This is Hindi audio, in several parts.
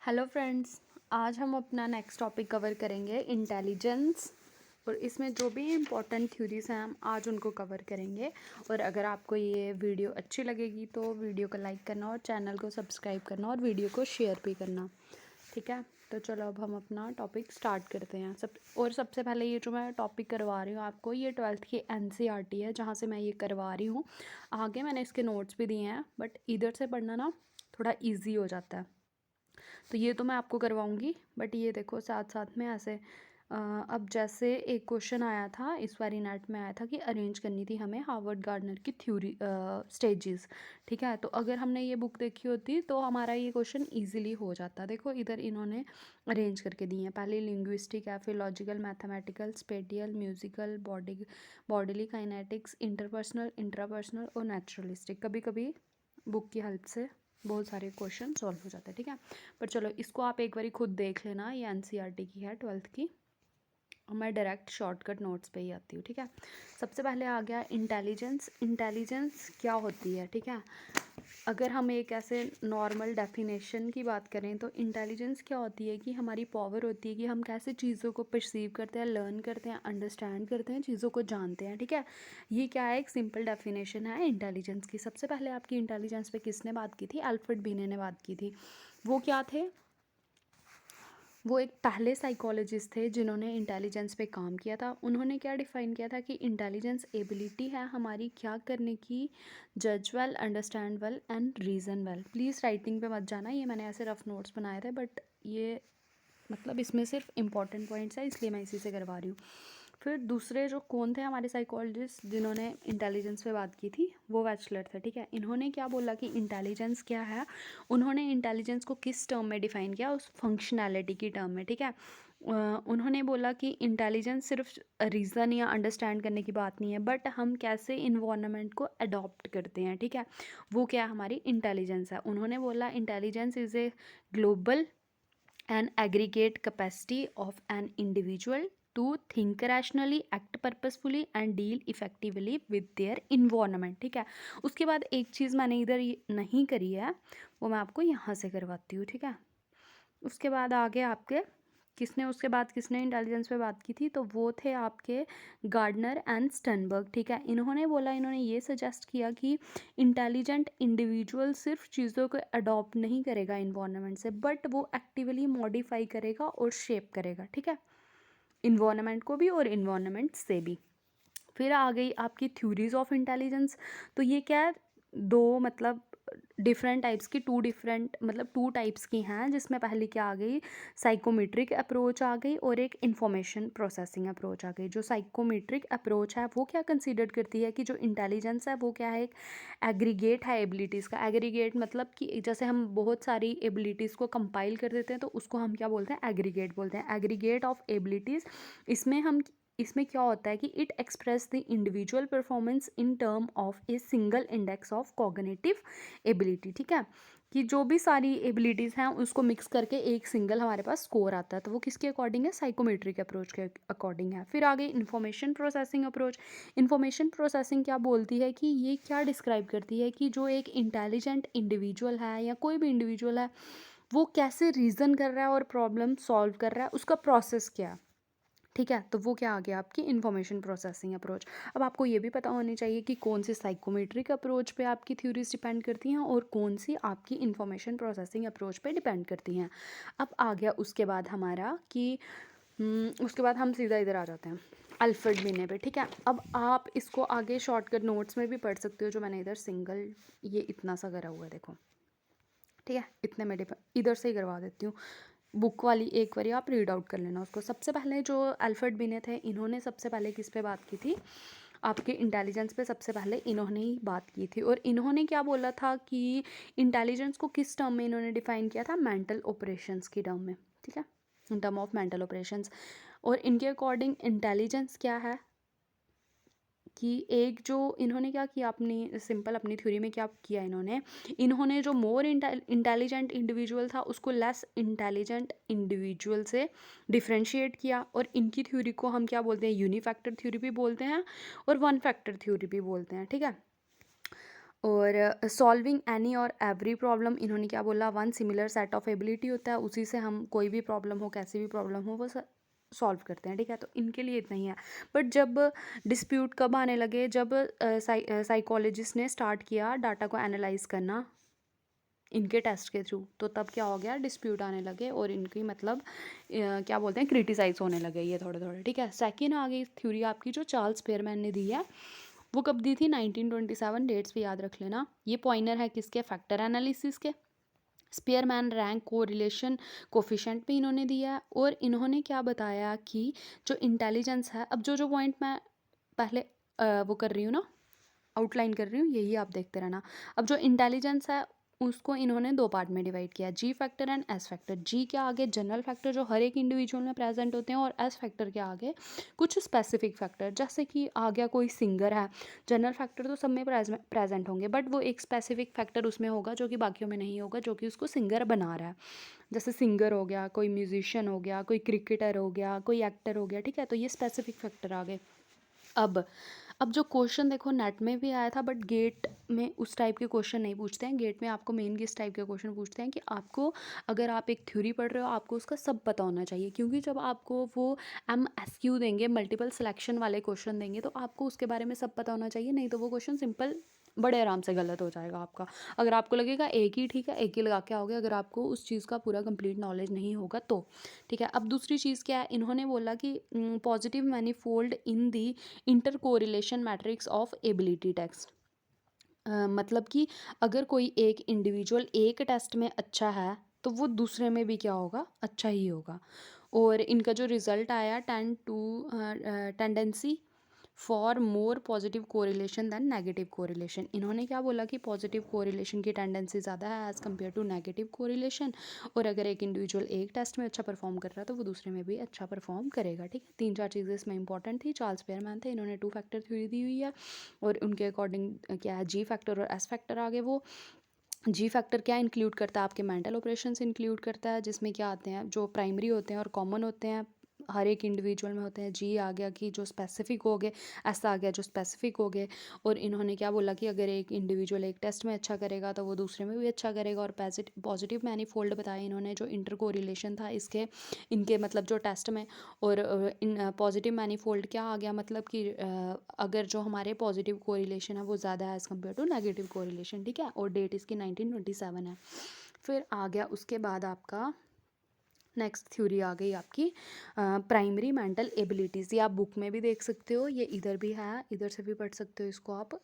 Hello friends. आज हम अपना नेक्स्ट टॉपिक कवर करेंगे इंटेलिजेंस, और इसमें जो भी इम्पोर्टेंट थ्योरीज हैं हम आज उनको कवर करेंगे। और अगर आपको ये वीडियो अच्छी लगेगी तो वीडियो को लाइक करना और चैनल को सब्सक्राइब करना और वीडियो को शेयर भी करना, ठीक है। तो चलो अब हम अपना टॉपिक स्टार्ट करते हैं। सबसे पहले ये जो मैं टॉपिक करवा रही हूँ आपको, ये 12th की एनसीईआरटी है जहाँ से मैं ये करवा रही हूँ। आगे मैंने इसके नोट्स भी दिए हैं, बट इधर से पढ़ना ना थोड़ा ईजी हो जाता है। तो ये तो मैं आपको करवाऊँगी, बट ये देखो साथ साथ में ऐसे अब जैसे एक क्वेश्चन आया था इस बारी नेट में आया था कि अरेंज करनी थी हमें हार्वर्ड गार्डनर की थ्योरी स्टेजेस, ठीक है। तो अगर हमने ये बुक देखी होती तो हमारा ये क्वेश्चन इजीली हो जाता। देखो इधर इन्होंने अरेंज करके दी है। पहले लिंग्विस्टिक है, फिर logical, mathematical, spatial, musical, bodily kinetics, interpersonal, intrapersonal और नेचुरलिस्टिक। कभी कभी बुक की हेल्प से बहुत सारे क्वेश्चन सॉल्व हो जाते हैं, ठीक है। पर चलो इसको आप एक बारी खुद देख लेना, ये एनसीईआरटी की है 12th की। और मैं डायरेक्ट शॉर्टकट नोट्स पे ही आती हूँ, ठीक है। सबसे पहले आ गया इंटेलिजेंस। इंटेलिजेंस क्या होती है, ठीक है। अगर हम एक ऐसे नॉर्मल डेफिनेशन की बात करें तो इंटेलिजेंस क्या होती है कि हमारी पावर होती है कि हम कैसे चीज़ों को परसीव करते हैं, लर्न करते हैं, अंडरस्टैंड करते हैं, चीज़ों को जानते हैं, ठीक है। ये क्या है, एक सिंपल डेफिनेशन है इंटेलिजेंस की। सबसे पहले आपकी इंटेलिजेंस पे किसने बात की थी? अल्फ्रेड बिने ने बात की थी। वो क्या थे? वो एक पहले साइकोलॉजिस्ट थे जिन्होंने इंटेलिजेंस पे काम किया था। उन्होंने क्या डिफ़ाइन किया था कि इंटेलिजेंस एबिलिटी है हमारी क्या करने की, जज well, understand well and reason well. Please writing पे मत जाना, ये मैंने ऐसे रफ नोट्स बनाए थे, बट ये मतलब इसमें सिर्फ इंपॉर्टेंट पॉइंट्स है इसलिए मैं इसी से करवा रही हूँ। फिर दूसरे जो कौन थे हमारे साइकोलॉजिस्ट जिन्होंने इंटेलिजेंस पे बात की थी, वो बैचलर थे, ठीक है। इन्होंने क्या बोला कि इंटेलिजेंस क्या है, उन्होंने इंटेलिजेंस को किस टर्म में डिफ़ाइन किया, उस फंक्शनैलिटी की टर्म में, ठीक है। उन्होंने बोला कि इंटेलिजेंस सिर्फ रीज़न या अंडरस्टैंड करने की बात नहीं है, बट हम कैसे इन्वायरमेंट को अडॉप्ट करते हैं, ठीक है। वो क्या हमारी इंटेलिजेंस है। उन्होंने बोला intelligence is a global an aggregate capacity of an individual to think rationally, act purposefully and deal effectively with their environment, ठीक है। उसके बाद एक चीज़ मैंने इधर नहीं करी है, वो मैं आपको यहाँ से करवाती हूँ, ठीक है। उसके बाद आगे आपके उसके बाद किसने इंटेलिजेंस पे बात की थी, तो वो थे आपके गार्डनर एंड स्टनबर्ग, ठीक है। इन्होंने ये सजेस्ट किया कि इंटेलिजेंट इंडिविजुअल सिर्फ चीज़ों को अडॉप्ट नहीं करेगा इन्वायरमेंट से, बट वो एक्टिवली मॉडिफाई करेगा और शेप करेगा, ठीक है, इन्वायरमेंट को भी और इन्वायरमेंट से भी। फिर आ गई आपकी थ्योरीज ऑफ इंटेलिजेंस। तो ये क्या है, दो मतलब डिफरेंट टाइप्स की, टू टाइप्स की हैं, जिसमें पहली क्या आ गई, साइकोमेट्रिक अप्रोच आ गई और एक इंफॉर्मेशन प्रोसेसिंग अप्रोच आ गई। जो साइकोमेट्रिक अप्रोच है वो क्या कंसीडर करती है कि जो इंटेलिजेंस है वो क्या है, एक एग्रीगेट है एबिलिटीज़ का। एग्रीगेट मतलब कि जैसे हम बहुत सारी एबिलिटीज़ को कंपाइल कर देते हैं तो उसको हम क्या बोलते हैं, एग्रीगेट बोलते हैं, एग्रीगेट ऑफ एबिलिटीज़। इसमें क्या होता है कि it express the individual performance in term of a single index of cognitive ability, ठीक है। कि जो भी सारी एबिलिटीज़ हैं उसको मिक्स करके एक सिंगल हमारे पास स्कोर आता है, तो वो किसके अकॉर्डिंग है, साइकोमेट्रिक अप्रोच के अकॉर्डिंग है। फिर आगे information processing approach. Information processing क्या बोलती है कि ये क्या डिस्क्राइब करती है कि जो एक इंटेलिजेंट इंडिविजुअल है या कोई भी इंडिविजुअल है, वो कैसे रीज़न कर रहा है और प्रॉब्लम सॉल्व कर रहा है, उसका प्रोसेस क्या है, ठीक है। तो वो क्या आ गया आपकी इंफॉर्मेशन प्रोसेसिंग अप्रोच। अब आपको ये भी पता होनी चाहिए कि कौन सी साइकोमेट्रिक अप्रोच पे आपकी थ्योरीज डिपेंड करती हैं और कौन सी आपकी इंफॉर्मेशन प्रोसेसिंग अप्रोच पे डिपेंड करती हैं। अब आ गया उसके बाद हमारा कि उसके बाद हम सीधा इधर आ जाते हैं अल्फ्रेड बिने पे, ठीक है। अब आप इसको आगे शॉर्टकट नोट्स में भी पढ़ सकते हो, जो मैंने इधर सिंगल ये इतना सा करा हुआ है, देखो, ठीक है। इतने में इधर से ही करवा देती हूँ। बुक वाली एक बारी आप रीड आउट कर लेना उसको। सबसे पहले जो अल्फ्रेड बिने थे, इन्होंने सबसे पहले किस पे बात की थी, आपके इंटेलिजेंस पे सबसे पहले इन्होंने ही बात की थी। और इन्होंने क्या बोला था कि इंटेलिजेंस को किस टर्म में इन्होंने डिफाइन किया था, मेंटल ऑपरेशंस की टर्म में, ठीक है, in term of mental operations. और इनके अकॉर्डिंग इंटेलिजेंस क्या है कि एक जो इन्होंने क्या किया अपनी सिंपल अपनी थ्योरी में क्या किया, इन्होंने जो मोर इंटेलिजेंट इंडिविजुअल था उसको लेस इंटेलिजेंट इंडिविजुअल से डिफरेंशिएट किया। और इनकी थ्योरी को हम क्या बोलते हैं, यूनिफैक्टर थ्योरी भी बोलते हैं और वन फैक्टर थ्योरी भी बोलते हैं, ठीक है। और सॉल्विंग एनी और एवरी प्रॉब्लम, इन्होंने क्या बोला, one similar set of ability होता है, उसी से हम कोई भी प्रॉब्लम हो, कैसी भी प्रॉब्लम हो, वो सॉल्व करते हैं, ठीक है। तो इनके लिए इतना ही है। बट जब डिस्प्यूट कब आने लगे, जब साइकोलॉजिस्ट ने स्टार्ट किया डाटा को एनालाइज करना इनके टेस्ट के थ्रू, तो तब क्या हो गया, डिस्प्यूट आने लगे और इनकी मतलब क्या बोलते हैं, क्रिटिसाइज होने लगे ये थोड़े थोड़े, ठीक है। सेकेंड आ गई थ्योरी आपकी जो चार्ल्स स्पेयरमैन ने दी है, वो कब दी थी, 1927, डेट्स भी याद रख लेना। ये पॉइंटर है किसके, फैक्टर एनालिसिस के। स्पेयरमैन रैंक को रिलेशन कोफिशेंट पे इन्होंने दिया है, और इन्होंने क्या बताया कि जो इंटेलिजेंस है, अब जो जो पॉइंट मैं पहले वो कर रही हूँ ना, आउटलाइन कर रही हूँ, यही आप देखते रहना। अब जो इंटेलिजेंस है उसको इन्होंने दो पार्ट में डिवाइड किया, G factor and S factor. G के आगे जनरल फैक्टर जो हर एक इंडिविजुअल में प्रेजेंट होते हैं, और एस फैक्टर के आगे कुछ स्पेसिफिक फैक्टर, जैसे कि आ गया कोई सिंगर है, जनरल फैक्टर तो सब में प्रेजेंट होंगे, बट वो एक स्पेसिफिक फैक्टर उसमें होगा जो कि बाकियों में नहीं होगा, जो कि उसको सिंगर बना रहा है। जैसे सिंगर हो गया, कोई म्यूजिशियन हो गया, कोई क्रिकेटर हो गया, कोई एक्टर हो गया, ठीक है। तो ये स्पेसिफिक फैक्टर आ गए। अब जो क्वेश्चन देखो नेट में भी आया था, बट गेट में उस टाइप के क्वेश्चन नहीं पूछते हैं। गेट में आपको मेन किस टाइप के क्वेश्चन पूछते हैं कि आपको, अगर आप एक थ्योरी पढ़ रहे हो, आपको उसका सब पता होना चाहिए, क्योंकि जब आपको वो MSQ देंगे, मल्टीपल सिलेक्शन वाले क्वेश्चन देंगे, तो आपको उसके बारे में सब पता होना चाहिए, नहीं तो वो क्वेश्चन सिंपल बड़े आराम से गलत हो जाएगा आपका। अगर आपको लगेगा एक ही ठीक है, एक ही लगा के आओगे, अगर आपको उस चीज़ का पूरा कंप्लीट नॉलेज नहीं होगा तो, ठीक है। अब दूसरी चीज़ क्या है, इन्होंने बोला कि positive manifold in the intercorrelation matrix of ability test. मतलब कि अगर कोई एक इंडिविजुअल एक टेस्ट में अच्छा है, तो वो दूसरे में भी क्या होगा, अच्छा ही होगा। और इनका जो रिज़ल्ट आया, tendency for more positive correlation than negative correlation. इन्होंने क्या बोला कि पॉजिटिव कोरिलेशन की टेंडेंसी ज़्यादा है as compare to negative correlation, और अगर एक इंडिविजुअल एक टेस्ट में अच्छा परफॉर्म कर रहा है, तो वो दूसरे में भी अच्छा परफॉर्म करेगा, ठीक है। तीन चार चीज़ें इसमें इंपॉर्टेंट थी। चार्ल्स स्पेयरमैन थे, इन्होंने टू फैक्टर थ्योरी दी हुई है, और उनके अकॉर्डिंग क्या है, जी फैक्टर और एस फैक्टर आगे। वो जी फैक्टर क्या इंक्लूड करता है, आपके मेंटल ऑपरेशंस इंक्लूड करता है, जिसमें क्या आते हैं, जो प्राइमरी होते हैं और कॉमन होते हैं, हर एक इंडिविजुअल में होते हैं। जी आ गया कि जो स्पेसिफिक हो गए, ऐसा आ गया जो स्पेसिफिक हो गए। और इन्होंने क्या बोला कि अगर एक इंडिविजुअल एक टेस्ट में अच्छा करेगा, तो वो दूसरे में भी अच्छा करेगा। और पॉजिटिव मैनीफोल्ड बताया इन्होंने, जो इंटर कोरिलेशन था इसके, इनके मतलब जो टेस्ट में। और इन पॉजिटिव मैनीफोल्ड क्या आ गया, मतलब कि अगर जो हमारे पॉजिटिव कोरिलेशन है वो ज़्यादा है as compare to negative correlation, ठीक है। और डेट इसकी 1927 है। फिर आ गया उसके बाद आपका नेक्स्ट थ्योरी आ गई आपकी प्राइमरी मेंटल एबिलिटीज़। ये आप बुक में भी देख सकते हो, ये इधर भी है, इधर से भी पढ़ सकते हो इसको आप।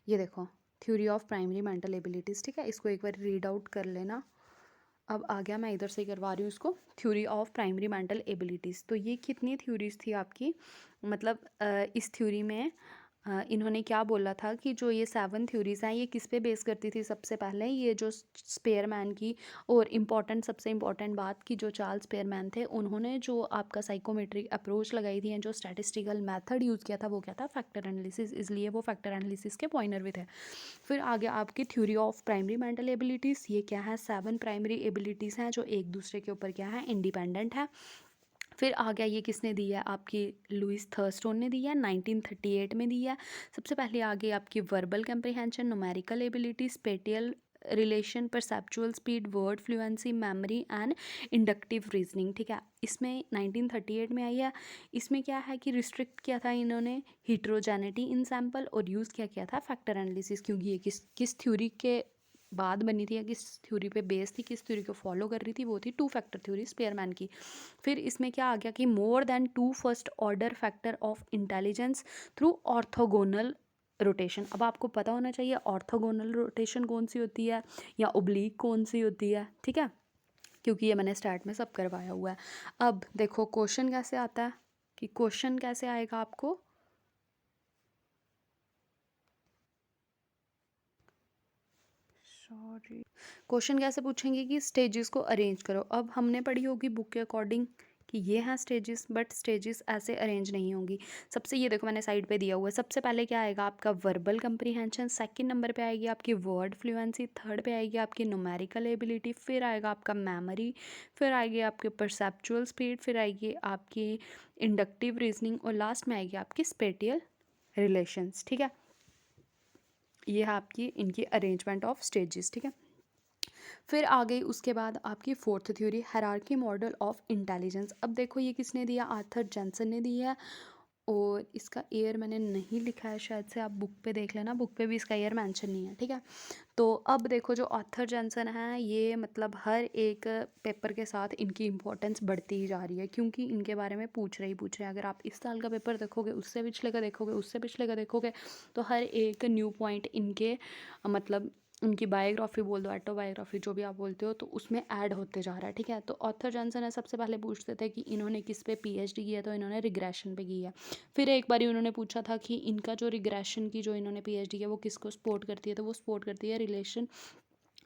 ये देखो, theory of primary mental abilities, ठीक है। इसको एक बार रीड आउट कर लेना। अब आ गया, मैं इधर से करवा रही हूँ इसको, theory of primary mental abilities. तो ये कितनी थ्योरीज थी आपकी, मतलब इस थ्योरी में इन्होंने क्या बोला था कि जो ये 7 थ्योरीज हैं, ये किस पे बेस करती थी, सबसे पहले ये जो स्पेयरमैन की, और इम्पॉर्टेंट, सबसे इम्पॉर्टेंट बात कि जो चार्ल्स स्पेयरमैन थे, उन्होंने जो आपका साइकोमेट्रिक अप्रोच लगाई थी, जो स्टैटिस्टिकल मेथड यूज़ किया था, वो क्या था, फैक्टर एनालिसिस, इसलिए वो फैक्टर एनालिसिस के पॉइंटर भी थे। फिर आगे आपकी theory of primary mental abilities, ये क्या है, 7 प्राइमरी एबिलिटीज़ हैं जो एक दूसरे के ऊपर क्या है, इंडिपेंडेंट है। फिर आ गया, ये किसने दी है, आपकी लुइस थर्स्टोन ने दी है, 1938 में दी है। सबसे पहले आ गई आपकी verbal comprehension, numerical ability, spatial relation, perceptual speed, word fluency, memory and inductive reasoning, ठीक है। इसमें 1938 में आई है। इसमें क्या है कि रिस्ट्रिक्ट किया था इन्होंने हिट्रोजेनिटी इन सैम्पल, और यूज़ क्या किया था, फैक्टर एनालिसिस, क्योंकि ये किस थ्योरी के बाद बनी थी, या किस थ्योरी पे बेस थी, किस थ्योरी को फॉलो कर रही थी, वो थी टू फैक्टर थ्योरी स्पेयरमैन की। फिर इसमें क्या आ गया कि more than 2 first order factor of intelligence through orthogonal rotation. अब आपको पता होना चाहिए ऑर्थोगोनल रोटेशन कौन सी होती है, या ओब्लीक कौन सी होती है, ठीक है, क्योंकि ये मैंने स्टार्ट में सब करवाया हुआ है। अब देखो क्वेश्चन कैसे आता है, कि क्वेश्चन कैसे आएगा आपको, सॉरी, क्वेश्चन कैसे पूछेंगे कि स्टेजेस को अरेंज करो। अब हमने पढ़ी होगी बुक के अकॉर्डिंग कि ये हैं स्टेजेस, बट स्टेजेस ऐसे अरेंज नहीं होंगी। सबसे, ये देखो मैंने साइड पे दिया हुआ है, सबसे पहले क्या आएगा आपका वर्बल कंप्रीहेंशन, सेकंड नंबर पे आएगी आपकी वर्ड फ्लुएंसी, थर्ड पे आएगी आपकी न्यूमेरिकल एबिलिटी, फिर आएगा आपका मेमोरी, फिर आएगी आपके परसेप्चुअल स्पीड, फिर आएगी आपकी इंडक्टिव रीजनिंग, और लास्ट में आएगी आपकी स्पेटियल रिलेशंस, ठीक है। ये है आपकी इनकी अरेंजमेंट ऑफ स्टेजेस, ठीक है। फिर आ गई उसके बाद आपकी fourth theory, hierarchy model of intelligence. अब देखो ये किसने दिया, आर्थर जेंसन ने दिया है, और इसका ईयर मैंने नहीं लिखा है, शायद से आप बुक पे देख लेना, बुक पे भी इसका ईयर मेंशन नहीं है, ठीक है। तो अब देखो जो आर्थर जेंसन है, ये मतलब हर एक पेपर के साथ इनकी इम्पोर्टेंस बढ़ती ही जा रही है, क्योंकि इनके बारे में पूछ रहे हैं। अगर आप इस साल का पेपर देखोगे, उससे पिछले का देखोगे, उससे पिछले का देखोगे, तो हर एक न्यू पॉइंट इनके मतलब उनकी बायोग्राफी बोल दो, ऑटोबायोग्राफी, जो भी आप बोलते हो, तो उसमें ऐड होते जा रहा है, ठीक है। तो ऑथर जॉनसन है, सबसे पहले पूछते थे कि इन्होंने किस पे पीएचडी किया, तो इन्होंने रिग्रेशन पे की है। फिर एक बार उन्होंने पूछा था कि इनका जो रिग्रेशन की जो इन्होंने पीएचडी किया वो किसको सपोर्ट करती है, तो वो सपोर्ट करती है relation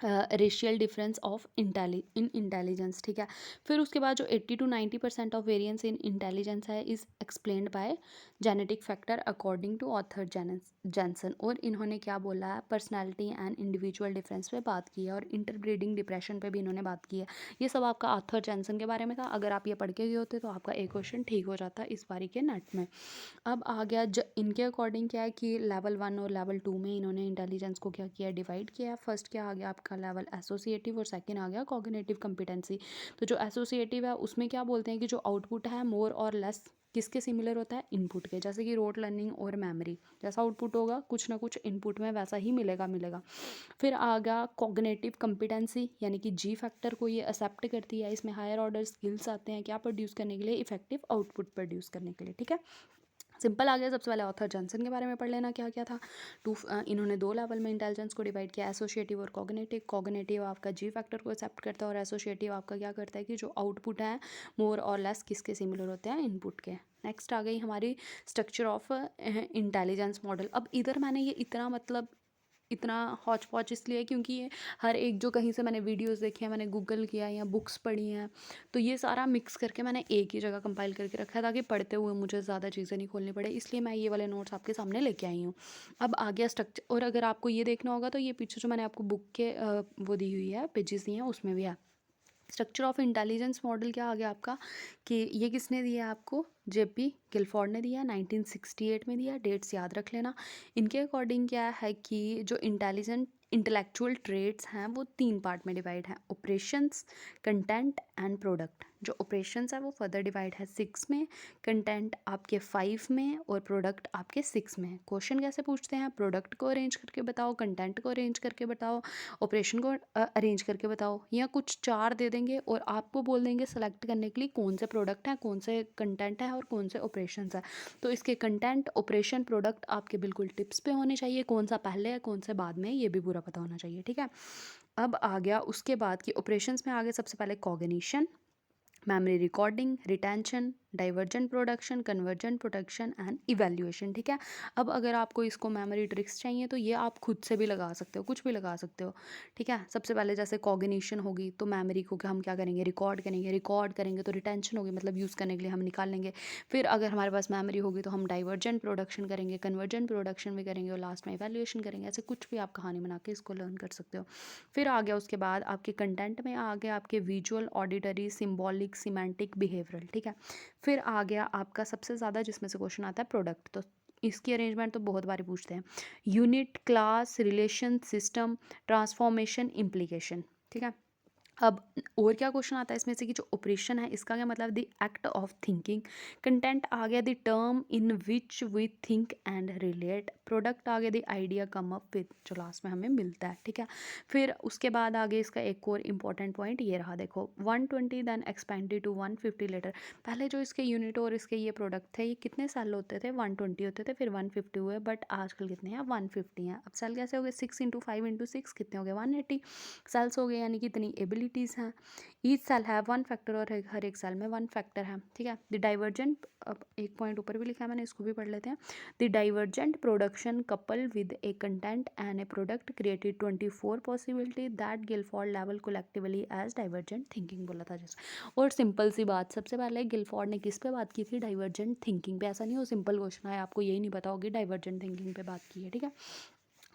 racial difference of intelligence, ठीक है। फिर उसके बाद जो 80 to 90% of variance in intelligence है is explained by genetic factor according to author Jensen. और इन्होंने क्या बोला है, पर्सनालिटी एंड इंडिविजुअल डिफरेंस पे बात की है, और इंटरब्रीडिंग डिप्रेशन पे भी इन्होंने बात की है। ये सब आपका आर्थर जैनसन के बारे में था। अगर आप ये पढ़ के गए होते तो आपका एक क्वेश्चन ठीक हो जाता इस बारी के नेट में। अब आ गया इनके अकॉर्डिंग क्या है कि लेवल 1 और लेवल 2 में इन्होंने इंटेलिजेंस को क्या किया, डिवाइड किया। फर्स्ट क्या आ गया आपका लेवल एसोसिएटिव, और सेकंड आ गया कॉग्निटिव कॉम्पिटेंसी। तो जो एसोसिएटिव है उसमें क्या बोलते हैं कि जो आउटपुट है मोर और लेस किसके सिमिलर होता है, इनपुट के। जैसे कि रोड लर्निंग और मेमोरी, जैसा आउटपुट होगा कुछ ना कुछ इनपुट में वैसा ही मिलेगा। फिर आ गया कॉग्निटिव कॉम्पिटेंसी, यानी कि जी फैक्टर को ये एक्सेप्ट करती है। इसमें हायर ऑर्डर स्किल्स आते हैं क्या प्रोड्यूस करने के लिए, इफेक्टिव आउटपुट प्रोड्यूस करने के लिए, ठीक है। सिंपल आ गया। सबसे पहले ऑथर जॉनसन के बारे में पढ़ लेना क्या क्या था। इन्होंने 2 लेवल में इंटेलिजेंस को डिवाइड किया, एसोसिएटिव और कॉग्निटिव। कॉग्निटिव आपका जी फैक्टर को एक्सेप्ट करता है, और एसोसिएटिव आपका क्या करता है कि जो आउटपुट है मोर और लेस किसके सिमिलर होते हैं, इनपुट के। नेक्स्ट आ गई हमारी स्ट्रक्चर ऑफ इंटेलिजेंस मॉडल। अब इधर मैंने ये इतना मतलब इतना हौच पौच इसलिए क्योंकि ये हर एक जो कहीं से मैंने वीडियोस देखी हैं, मैंने गूगल किया या बुक्स पढ़ी हैं, तो ये सारा मिक्स करके मैंने एक ही जगह कंपाइल करके रखा है, ताकि पढ़ते हुए मुझे ज़्यादा चीज़ें नहीं खोलनी पड़े, इसलिए मैं ये वाले नोट्स आपके सामने लेके आई हूँ। अब आ गया स्ट्रक्चर। और अगर आपको ये देखना होगा तो ये पीछे जो मैंने आपको बुक के वो दी हुई है, पेजेस दी हैं, उसमें भी है। स्ट्रक्चर ऑफ इंटेलिजेंस मॉडल क्या आ गया आपका कि ये किसने दिया है आपको, जेपी गिलफोर्ड ने दिया, 1968 में दिया। डेट्स याद रख लेना। इनके अकॉर्डिंग क्या है कि जो इंटेलेक्चुअल ट्रेड्स हैं वो 3 पार्ट में डिवाइड हैं, ऑपरेशंस, कंटेंट एंड प्रोडक्ट। जो ऑपरेशंस है वो फर्दर डिवाइड है 6 में, कंटेंट आपके 5 में, और प्रोडक्ट आपके 6 में। क्वेश्चन कैसे पूछते हैं, प्रोडक्ट को अरेंज करके बताओ, कंटेंट को अरेंज करके बताओ, ऑपरेशन को अरेंज करके बताओ, या कुछ 4 दे देंगे और आपको बोल देंगे सेलेक्ट करने के लिए कौन से प्रोडक्ट हैं, कौन से कंटेंट है और कौन से ऑपरेशंस है। तो इसके कंटेंट, ऑपरेशन, प्रोडक्ट आपके बिल्कुल टिप्स पे होने चाहिए, कौन सा पहले है कौन से बाद में, ये भी पूरा पता होना चाहिए, ठीक है। अब आ गया उसके बाद कि ऑपरेशंस में आ गए सबसे पहले cognition, memory recording, retention, divergent production, convergent production and evaluation, ठीक है। अब अगर आपको इसको मेमोरी ट्रिक्स चाहिए तो ये आप खुद से भी लगा सकते हो, कुछ भी लगा सकते हो, ठीक है। सबसे पहले जैसे कॉग्निशन होगी तो मेमोरी को हम क्या करेंगे, रिकॉर्ड करेंगे तो रिटेंशन होगी, मतलब यूज़ करने के लिए हम निकाल लेंगे। फिर अगर हमारे पास मेमोरी होगी तो हम डाइवर्जेंट प्रोडक्शन करेंगे, कन्वर्जेंट प्रोडक्शन भी करेंगे, और लास्ट में इवैल्यूएशन करेंगे। ऐसे कुछ भी आप कहानी बना के इसको लर्न कर सकते हो। फिर आ गया उसके बाद आपके कंटेंट में आ गया आपके visual, auditory, symbolic, semantic, behavioural, ठीक है। फिर आ गया आपका सबसे ज़्यादा जिसमें से क्वेश्चन आता है प्रोडक्ट। तो इसकी अरेंजमेंट तो बहुत बारी पूछते हैं, unit, class, relation, system, transformation, implication, ठीक है। अब और क्या क्वेश्चन आता है इसमें से कि जो ऑपरेशन है इसका क्या मतलब, the act of thinking. Content आ गया the term in which we think and relate. Product आ गया the idea come up with, जो लास्ट में हमें मिलता है, ठीक है। फिर उसके बाद आगे इसका एक और इम्पॉर्टेंट पॉइंट ये रहा, देखो 120 देन एक्सपेंडेड टू 150 लेटर। पहले जो इसके यूनिट और इसके ये प्रोडक्ट थे ये कितने सेल होते थे, 120 होते थे, फिर 150 हुए, बट आजकल कितने हैं, 150 हैं। अब सेल कैसे हो गए, 6 × 5 × 6 कितने हो गए, 180 सेल्स हो गए, यानी कि इतनी एबिलिटीज़ हैं। ईच सेल है 1 फैक्टर, और हर एक सेल में 1 फैक्टर है, ठीक है। द डाइवर्जेंट, अब एक पॉइंट ऊपर भी लिखा है मैंने, इसको भी पढ़ लेते हैं। The divergent production couple with a content and a product created 24 possibility that Guilford level collectively as divergent thinking, बोला था जैसे। और सिंपल सी बात, सबसे पहले गिलफोर्ड ने किस पे बात की थी, डाइवर्जेंट थिंकिंग पे। ऐसा नहीं हो सिंपल क्वेश्चन है आपको यही नहीं पता होगी, डाइवर्जेंट थिंकिंग पे बात की है, ठीक है।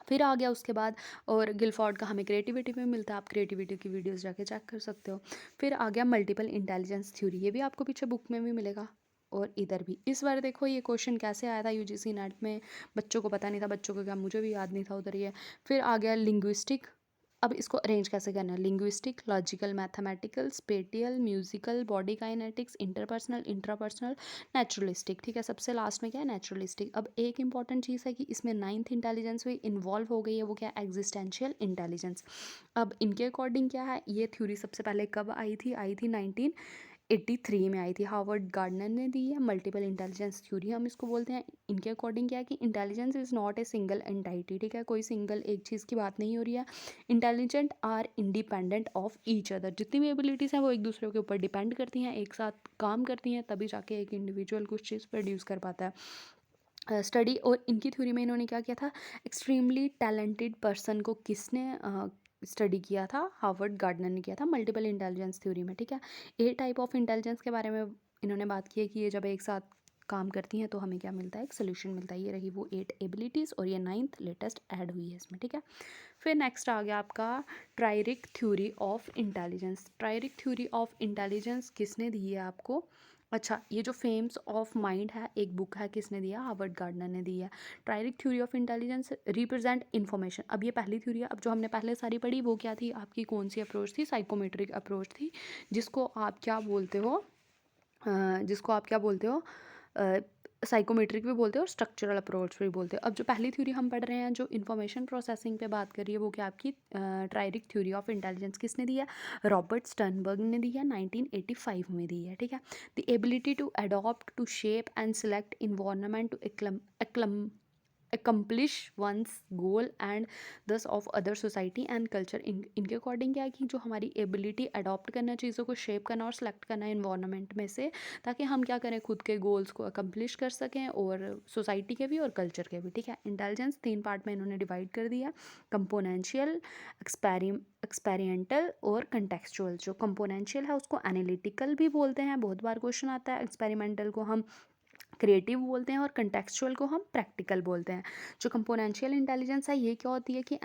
फिर आ गया उसके बाद, और गिलफोर्ड का हमें क्रिएटिविटी में मिलता है, आप क्रिएटिविटी की वीडियोस जाके चेक कर सकते हो। फिर आ गया मल्टीपल इंटेलिजेंस थ्योरी, ये भी आपको पीछे बुक में भी मिलेगा, और इधर भी। इस बार देखो ये क्वेश्चन कैसे आया था यूजीसी नेट में, बच्चों को पता नहीं था, बच्चों को क्या, मुझे भी याद नहीं था उधर ये। फिर आ गया लिंग्विस्टिक। अब इसको अरेंज कैसे करना है, linguistic, logical, mathematical, spatial, musical, body kinetics, interpersonal, intrapersonal, naturalistic. ठीक है, सबसे लास्ट में क्या है, नेचुरलिस्टिक। अब एक इंपॉर्टेंट चीज़ है कि इसमें नाइन्थ इंटेलिजेंस भी इन्वॉल्व हो गई है, वो क्या, एग्जिस्टेंशियल इंटेलिजेंस। अब इनके अकॉर्डिंग क्या है, ये थ्योरी सबसे पहले कब आई थी 1983 में आई थी, हार्वर्ड गार्डनर ने दी है। मल्टीपल इंटेलिजेंस थ्योरी हम इसको बोलते हैं। इनके अकॉर्डिंग क्या है कि intelligence is not a single entity. ठीक है, कोई सिंगल एक चीज़ की बात नहीं हो रही है। Intelligent are independent of each other, जितनी भी एबिलिटीज़ हैं वो एक दूसरे के ऊपर डिपेंड करती हैं, एक साथ काम करती हैं, तभी जाके एक इंडिविजुअल कुछ चीज़ प्रोड्यूस कर पाता है। स्टडी और इनकी थ्योरी में इन्होंने क्या किया था, एक्सट्रीमली टैलेंटेड पर्सन को किसने स्टडी किया था, हार्वर्ड गार्डनर ने किया था मल्टीपल इंटेलिजेंस थ्योरी में। ठीक है, ए टाइप ऑफ इंटेलिजेंस के बारे में इन्होंने बात की है कि ये जब एक साथ काम करती हैं तो हमें क्या मिलता है, एक सोल्यूशन मिलता है। ये रही वो 8 एबिलिटीज़ और ये 9th लेटेस्ट ऐड हुई है इसमें। ठीक है, फिर नेक्स्ट आ गया आपका triarchic theory of intelligence. Triarchic theory of intelligence किसने दी है आपको, अच्छा ये जो फेम्स ऑफ माइंड है एक बुक है, किसने दिया, हार्वर्ड गार्डनर ने दी है। Triarchic theory of intelligence represent information. अब ये पहली थ्योरी है, अब जो हमने पहले सारी पढ़ी वो क्या थी आपकी, कौन सी अप्रोच थी, साइकोमेट्रिक अप्रोच थी, जिसको आप क्या बोलते हो, जिसको आप क्या बोलते हो, साइकोमेट्रिक भी बोलते हो और स्ट्रक्चरल अप्रोच भी बोलते हो। अब जो पहली थ्योरी हम पढ़ रहे हैं जो इन्फॉर्मेशन प्रोसेसिंग पे बात कर रही है वो क्या आपकी ट्रायरिक थ्योरी ऑफ इंटेलिजेंस किसने दी है, रॉबर्ट स्टर्नबर्ग ने दी है, 1985 में दी है। ठीक है, the ability to adopt, to shape and select environment to accomplish one's goal and thus of other society and culture। इनके अकॉर्डिंग क्या है कि जो हमारी एबिलिटी अडॉप्ट करना, चीज़ों को शेप करना और सेलेक्ट करना है इन्वायरमेंट में से, ताकि हम क्या करें, खुद के गोल्स को अकम्प्लिश कर सकें और सोसाइटी के भी और कल्चर के भी। ठीक है, इंटेलिजेंस 3 पार्ट में इन्होंने डिवाइड कर दिया, कंपोनेंशियल, एक्सपेरिमेंटल और कंटेक्चुअल। जो कंपोनेंशियल है उसको एनालिटिकल भी बोलते हैं, बहुत बार क्वेश्चन आता है। एक्सपेरिमेंटल को हम क्रिएटिव बोलते हैं और कंटेक्चुअल को हम प्रैक्टिकल बोलते हैं। जो कंपोनेंशियल इंटेलिजेंस है ये क्या होती है कि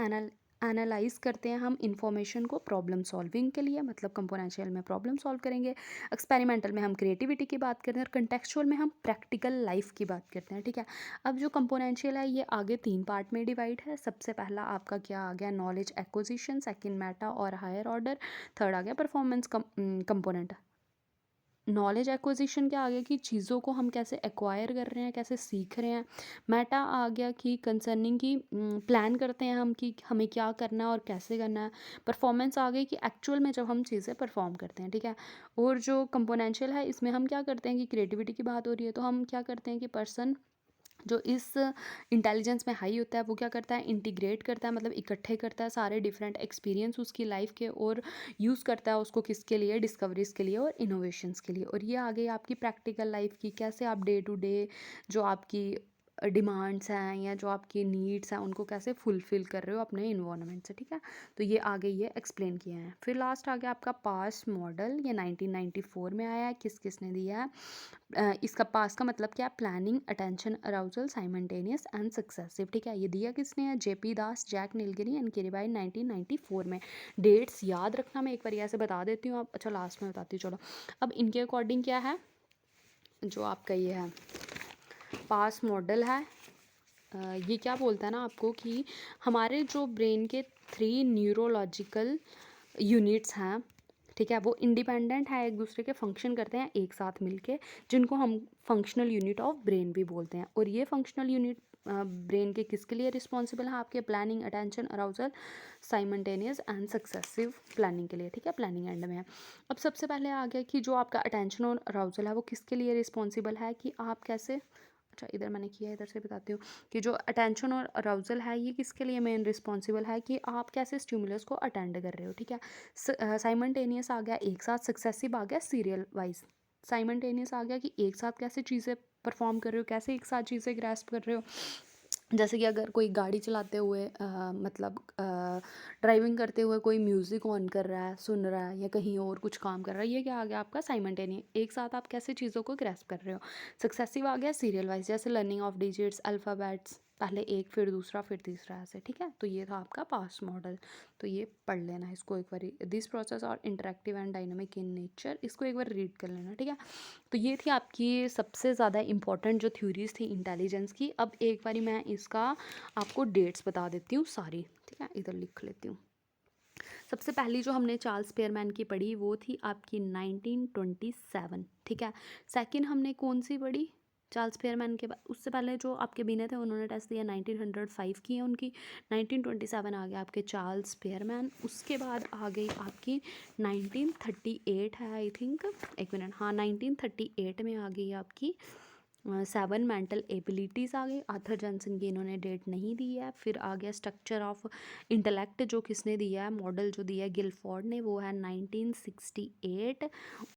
एनालाइज करते हैं हम इंफॉर्मेशन को प्रॉब्लम सॉल्विंग के लिए, मतलब कंपोनेंशियल में प्रॉब्लम सॉल्व करेंगे, एक्सपेरिमेंटल में हम क्रिएटिविटी की बात करते हैं और कंटेक्चुअल में हम प्रैक्टिकल लाइफ की बात करते हैं। ठीक है, अब जो कंपोनेंशियल है ये आगे 3 पार्ट में डिवाइड है। सबसे पहला आपका क्या आ गया, नॉलेज एक्विजिशन, सेकंड मेटा और हायर ऑर्डर, थर्ड आ गया परफॉर्मेंस कंपोनेंट। नॉलेज एक्विजिशन क्या आ गया कि चीज़ों को हम कैसे एक्वायर कर रहे हैं, कैसे सीख रहे हैं। मेटा आ गया कि कंसर्निंग की प्लान करते हैं हम कि हमें क्या करना है और कैसे करना है। परफॉर्मेंस आ गई कि एक्चुअल में जब हम चीज़ें परफॉर्म करते हैं। ठीक है, और जो कंपोनेंशियल है इसमें हम क्या करते हैं कि क्रिएटिविटी की बात हो रही है तो हम क्या करते हैं कि पर्सन जो इस इंटेलिजेंस में हाई होता है वो क्या करता है, इंटीग्रेट करता है, मतलब इकट्ठे करता है सारे डिफरेंट एक्सपीरियंस उसकी लाइफ के और यूज़ करता है उसको किसके लिए, डिस्कवरीज के लिए और इनोवेशंस के लिए। और ये आ गई आपकी प्रैक्टिकल लाइफ की, कैसे आप डे टू डे जो आपकी डिमांड्स हैं या जो आपकी नीड्स हैं उनको कैसे फुलफ़िल कर रहे हो अपने इन्वायरमेंट से। ठीक है, तो ये आगे ये एक्सप्लेन किया है। फिर लास्ट आ गया आपका पास मॉडल, ये 1994 में आया है। किसने दिया है, इसका पास का मतलब क्या है, planning, attention, arousal, simultaneous and successive. ठीक है, ये दिया किसने है, JP Das, Jack Naglieri and Kirby, 1994 में। डेट्स याद रखना, मैं एक बार ऐसे बता देती हूँ, आप अच्छा लास्ट में बताती हूँ। चलो, अब इनके अकॉर्डिंग क्या है, जो आपका ये है पास मॉडल है, ये क्या बोलता है ना आपको कि हमारे जो ब्रेन के 3 न्यूरोलॉजिकल यूनिट्स हैं, ठीक है, वो इंडिपेंडेंट है, एक दूसरे के फंक्शन करते हैं एक साथ मिलके, जिनको हम फंक्शनल यूनिट ऑफ ब्रेन भी बोलते हैं। और ये फंक्शनल यूनिट ब्रेन के किसके लिए रिस्पॉन्सिबल है, आपके planning, attention, arousal, simultaneous and successive planning के लिए। ठीक है, प्लानिंग एंड में है। अब सबसे पहले आ गया कि जो आपका अटेंशन और अराउजल है वो किसके लिए रिस्पॉन्सिबल है, कि आप कैसे, अच्छा इधर मैंने किया है, इधर से बताती हूँ कि जो अटेंशन और अराउजल है ये किसके लिए मेन रिस्पॉन्सिबल है, कि आप कैसे स्टिमुलस को अटेंड कर रहे हो। ठीक है, साइमल्टेनियस आ गया एक साथ, सक्सेसिव आ गया सीरियल वाइज। साइमल्टेनियस आ गया कि एक साथ कैसे चीज़ें परफॉर्म कर रहे हो, कैसे एक साथ चीज़ें ग्रैस्प कर रहे हो। जैसे कि अगर कोई गाड़ी चलाते हुए मतलब ड्राइविंग करते हुए कोई म्यूज़िक ऑन कर रहा है, सुन रहा है या कहीं और कुछ काम कर रहा है, ये क्या आ गया आपका साइमल्टेनियस, एक साथ आप कैसे चीज़ों को ग्रैस्प कर रहे हो। सक्सेसिव आ गया सीरियल वाइज, जैसे लर्निंग ऑफ डिजिट्स, अल्फ़ाबेट्स, पहले एक फिर दूसरा फिर तीसरा ऐसे, ठीक है। तो ये था आपका पास्ट मॉडल, तो ये पढ़ लेना इसको एक बार। दिस प्रोसेस और interactive and dynamic in nature, इसको एक बार रीड कर लेना, ठीक है। तो ये थी आपकी सबसे ज़्यादा इंपॉर्टेंट जो थ्योरीज थी इंटेलिजेंस की। अब एक बारी मैं इसका आपको डेट्स बता देती हूँ सारी, ठीक है, इधर लिख लेती हूँ। सबसे पहली जो हमने चार्ल्स स्पेयरमैन की पढ़ी वो थी आपकी 1927, ठीक है। सेकंड हमने कौन सी पढ़ी चार्ल्स स्पेयरमैन के बाद, उससे पहले जो आपके बीने थे उन्होंने टेस्ट दिया 1905 की है उनकी, 1927 आ गया आपके चार्ल्स स्पेयरमैन। उसके बाद आ गई आपकी 1938 है आई थिंक, एक मिनट, हाँ 1938 में आ गई आपकी 7 मेंटल एबिलिटीज़ आ गई। आर्थर जॉनसन की इन्होंने डेट नहीं दी है। फिर आ गया स्ट्रक्चर ऑफ इंटेलेक्ट, जो किसने दिया है, मॉडल जो दिया है गिलफोर्ड ने, वो है 1968।